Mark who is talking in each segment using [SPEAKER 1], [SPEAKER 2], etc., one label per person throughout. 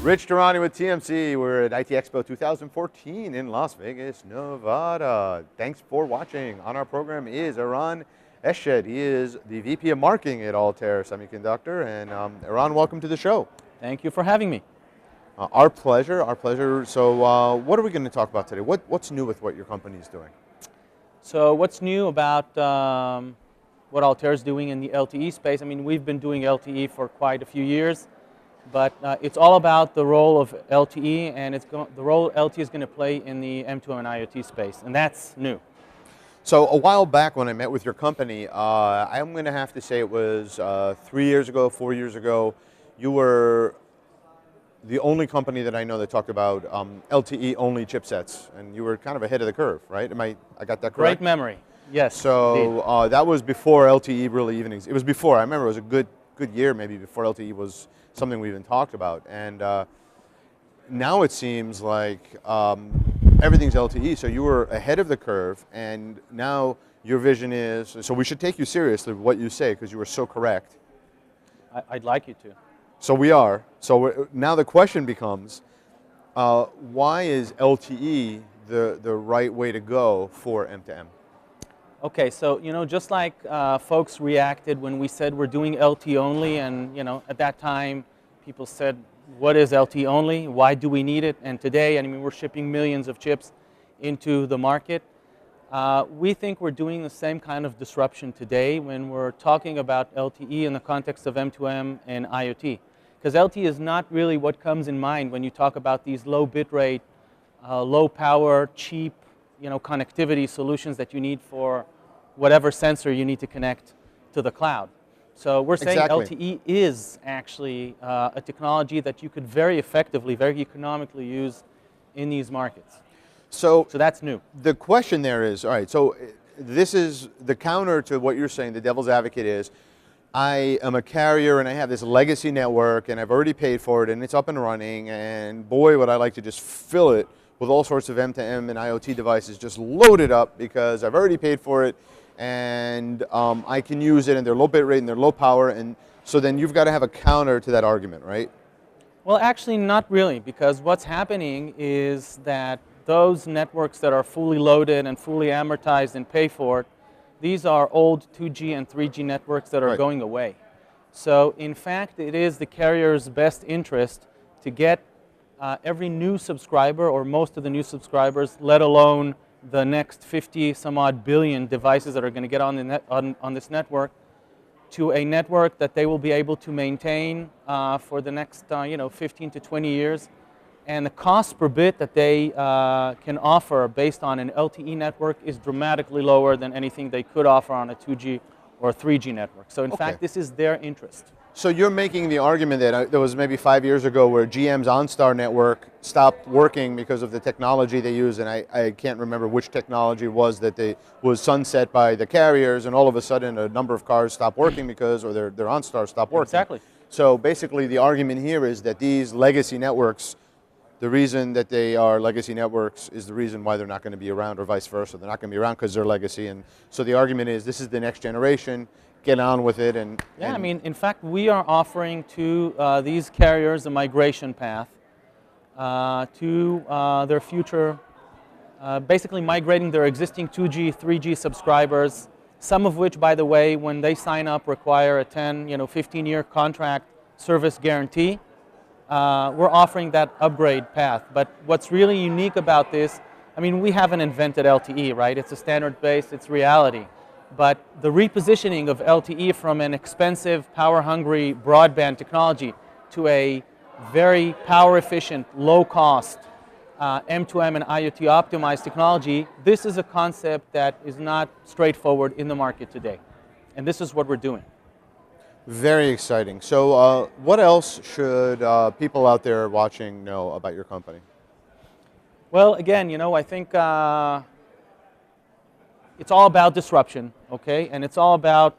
[SPEAKER 1] Rich Durrani with TMC. We're at ITEXPO 2014 in Las Vegas, Nevada. Thanks for watching. On our program is Eran Eshed. He is the VP of Marketing at Altair Semiconductor. And Eran, welcome to the show.
[SPEAKER 2] Thank you for having me.
[SPEAKER 1] Our pleasure, our pleasure. So what are we going to talk about today? What's new with what your company is doing?
[SPEAKER 2] So what's new about what Altair is doing in the LTE space? I mean, we've been doing LTE for quite a few years, but it's all about the role of LTE, and the role LTE is going to play in the M2M and IoT space, and that's new.
[SPEAKER 1] So a while back when I met with your company, I'm going to have to say it was 3 years ago, 4 years ago, you were the only company that I know that talked about LTE only chipsets, and you were kind of ahead of the curve, right? I got that correct?
[SPEAKER 2] Great memory, yes.
[SPEAKER 1] So that was before LTE really even existed. It was before, I remember it was a good year maybe before LTE was something we even talked about. And now it seems like everything's LTE, so you were ahead of the curve, and now your vision is, so we should take you seriously with what you say because you were so correct.
[SPEAKER 2] I'd like you to.
[SPEAKER 1] So we are. So now the question becomes, why is LTE the right way to go for M2M?
[SPEAKER 2] Okay, so just like folks reacted when we said we're doing LTE only, and at that time people said, what is LTE only? Why do we need it? And today, I mean, we're shipping millions of chips into the market. We think we're doing the same kind of disruption today when we're talking about LTE in the context of M2M and IoT. Because LTE is not really what comes in mind when you talk about these low bit rate, low power, cheap connectivity solutions that you need for whatever sensor you need to connect to the cloud. So we're saying LTE is actually a technology that you could very effectively, very economically use in these markets. So that's new.
[SPEAKER 1] The question there is, all right, so this is the counter to what you're saying, the devil's advocate is, I am a carrier and I have this legacy network and I've already paid for it and it's up and running, and boy would I like to just fill it with all sorts of M2M and IoT devices, just load it up because I've already paid for it and I can use it and they're low bit rate and they're low power, and so then you've got to have a counter to that argument, right?
[SPEAKER 2] Well, actually not really, because what's happening is that those networks that are fully loaded and fully amortized and pay for it, these are old 2G and 3G networks that are going away. So in fact, it is the carrier's best interest to get every new subscriber, or most of the new subscribers, let alone the next 50 some odd billion devices that are going to get on the on this network, to a network that they will be able to maintain for the next 15 to 20 years. And the cost per bit that they can offer based on an LTE network is dramatically lower than anything they could offer on a 2G or 3G network. So in fact, this is their interest.
[SPEAKER 1] So you're making the argument that there was maybe 5 years ago where GM's OnStar network stopped working because of the technology they use, and I can't remember which technology it was that was sunset by the carriers, and all of a sudden a number of cars stopped working because, or their OnStar stopped working.
[SPEAKER 2] Exactly.
[SPEAKER 1] So basically the argument here is that these legacy networks, the reason that they are legacy networks is the reason why they're not going to be around, or vice versa. They're not going to be around because they're legacy, and so the argument is this is the next generation, get on with it.
[SPEAKER 2] I mean, in fact, we are offering to these carriers a migration path to their future, basically migrating their existing 2G, 3G subscribers, some of which, by the way, when they sign up require a 10, 15-year contract service guarantee. We're offering that upgrade path. But what's really unique about this, I mean, we haven't invented LTE, right? It's a standard base, it's reality. But the repositioning of LTE from an expensive, power-hungry broadband technology to a very power-efficient, low-cost M2M and IoT optimized technology, this is a concept that is not straightforward in the market today. And this is what we're doing.
[SPEAKER 1] Very exciting. So what else should people out there watching know about your company?
[SPEAKER 2] Well, again, I think it's all about disruption, okay? And it's all about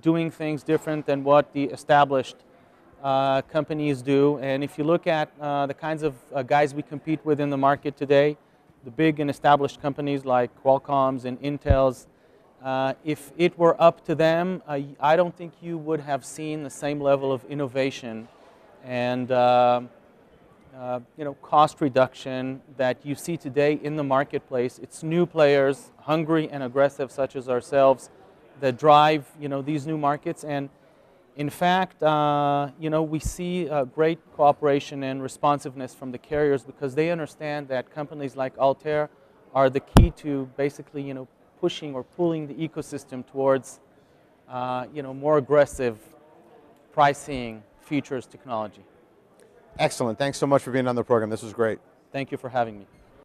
[SPEAKER 2] doing things different than what the established companies do. And if you look at the kinds of guys we compete with in the market today, the big and established companies like Qualcomm's and Intel's, if it were up to them, I don't think you would have seen the same level of innovation and cost reduction that you see today in the marketplace. It's new players, hungry and aggressive such as ourselves, that drive these new markets. And in fact, we see great cooperation and responsiveness from the carriers because they understand that companies like Altair are the key to basically pushing or pulling the ecosystem towards more aggressive pricing, features, technology.
[SPEAKER 1] Excellent. Thanks so much for being on the program. This was great.
[SPEAKER 2] Thank you for having me.